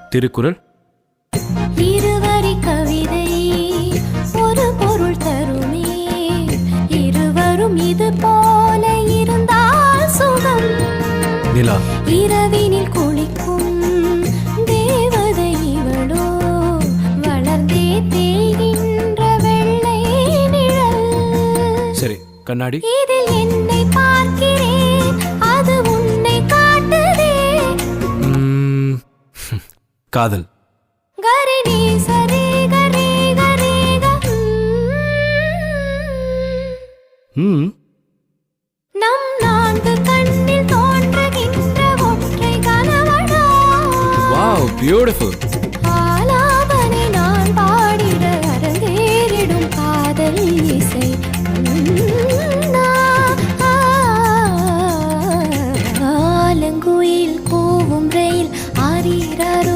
திருக்குறள். இருவரி கவிதை ஒரு பொருள் தருமே, இருவரும் இது போல இருந்தால் சுகம். நிலா. இரவினில் குளிக்கும் தேவதை இவளோ, வளர்ந்தே தேய்கின்ற வெள்ளை நிழல். சரி, கண்ணாடி. இதில் என்னை பார்க்கிறேன், அது உன்னை காட்டுதே. காதல். கரிணி சரி கரி கரி நம் நான்கு கண்ணில் தோன்றுகின்ற ஒற்றை கனவடா. Wow, beautiful.